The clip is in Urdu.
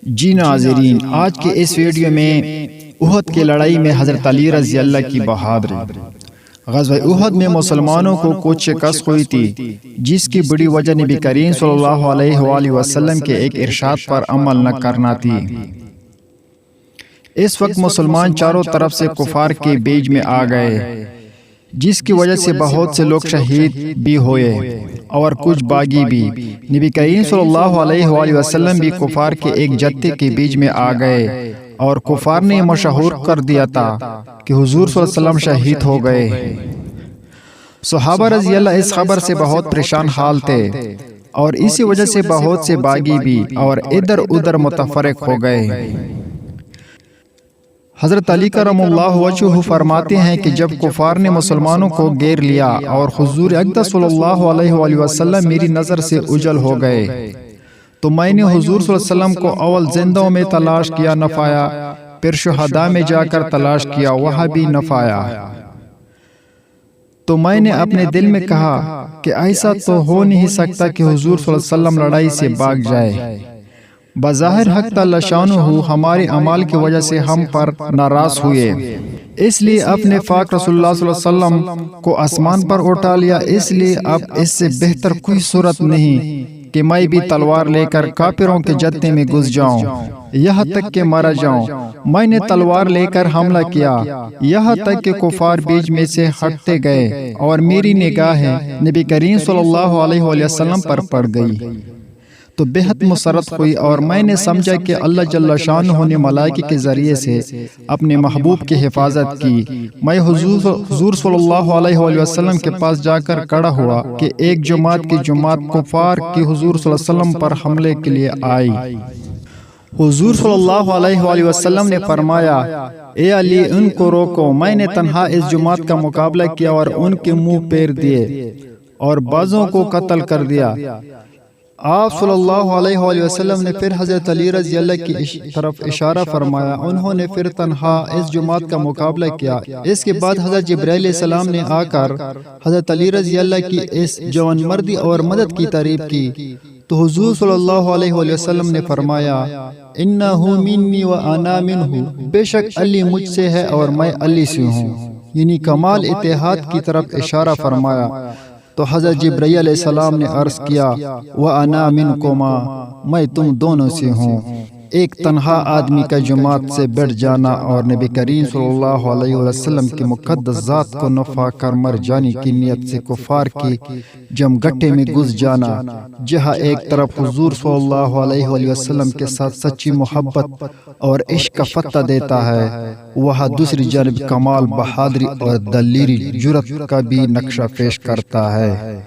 جی ناظرین، آج کے اس ویڈیو میں احد کی لڑائی میں حضرت علی رضی اللہ کی بہادری۔ غزوہ احد میں مسلمانوں کو کچھ شکست ہوئی تھی، جس کی بڑی وجہ نبی کریم صلی اللہ علیہ وآلہ وسلم کے ایک ارشاد پر عمل نہ کرنا تھی۔ اس وقت مسلمان چاروں طرف سے کفار کے بیج میں آ گئے، جس کی وجہ سے بہت سے لوگ شہید بھی ہوئے اور کچھ باغی بھی۔ نبی کریم صلی اللہ علیہ وآلہ وسلم بھی کفار کے ایک جتھے کے بیچ میں آ گئے اور کفار نے مشہور کر دیا تھا کہ حضور صلی اللہ علیہ وسلم شہید ہو گئے۔ صحابہ رضی اللہ اس خبر سے بہت پریشان حال تھے اور اسی وجہ سے بہت سے باغی بھی اور ادھر ادھر متفرق ہو گئے۔ حضرت علی کرم اللہ وجہہ فرماتے ہیں کہ جب کفار نے مسلمانوں کو گھیر لیا اور حضور اقدس صلی اللہ علیہ وآلہ وسلم میری نظر سے اجل ہو گئے، تو میں نے حضور صلی اللہ علیہ وسلم کو اول زندوں میں تلاش کیا، نہ پایا، پھر شہداء میں جا کر تلاش کیا، وہاں بھی نہ پایا۔ تو میں نے اپنے دل میں کہا کہ ایسا تو ہو نہیں سکتا کہ حضور صلی اللہ علیہ وسلم لڑائی سے بھاگ جائے۔ بظاہر حق تعالی شانہ ہمارے اعمال کی وجہ سے ہم پر ناراض ہوئے، اس لیے اپنے پاک رسول اللہ صلی اللہ علیہ وسلم کو آسمان پر اٹھا لیا۔ اس لیے اب اس سے بہتر کوئی صورت نہیں کہ میں بھی تلوار لے کر کافروں کے جتھے میں گھس جاؤں، یہاں تک کہ مارا جاؤں۔ میں نے تلوار لے کر حملہ کیا، یہاں تک کہ کفار بیچ میں سے ہٹتے گئے اور میری نگاہیں نبی کریم صلی اللہ علیہ وسلم پر پڑ گئی تو بہت مسرت ہوئی، اور میں نے سمجھا کہ اللہ جل شانہ نے ملائکہ کے ذریعے سے اپنے محبوب کی حفاظت کی۔ میں حضور صلی اللہ علیہ وآلہ وسلم کے پاس جا کر کھڑا ہوا کہ ایک جماعت کی جماعت کفار کی حضور صلی اللہ علیہ وسلم پر حملے کے لیے آئی۔ حضور صلی اللہ علیہ وآلہ وسلم نے فرمایا، اے علی، ان کو روکو۔ میں نے تنہا اس جماعت کا مقابلہ کیا اور ان کے منہ پھیر دیے اور بعضوں کو قتل کر دیا۔ آپ صلی اللہ علیہ وآلہ وسلم نے پھر حضرت علی رضی اللہ کی طرف اشارہ فرمایا، انہوں نے پھر تنہا اس جماعت کا مقابلہ کیا۔ اس کے بعد حضرت جبرائیل علیہ السلام نے آ کر حضرت علی رضی اللہ کی اس جوان مردی اور مدد کی تعریف کی، تو حضور صلی اللہ علیہ وآلہ وسلم نے فرمایا، انہو منی و انا منہ، بے شک علی مجھ سے ہے اور میں علی سے ہوں، یعنی کمال اتحاد کی طرف اشارہ فرمایا۔ تو حضرت جبرائیل علیہ السلام نے عرض کیا، وَأَنَا مِنْكُمَا، میں تم دونوں سے ہوں۔ ایک تنہا آدمی کا جماعت سے بڑھ جانا اور نبی کریم صلی اللہ علیہ وسلم کی مقدس ذات کو نفع کر مر جانے کی نیت سے کفار کی جمگٹے میں گھس جانا، جہاں ایک طرف حضور صلی اللہ علیہ وآلہ وسلم کے ساتھ سچی محبت اور عشق کا فتح دیتا ہے، وہاں دوسری جانب کمال، بہادری اور دلیری، جرأت کا بھی نقشہ پیش کرتا ہے۔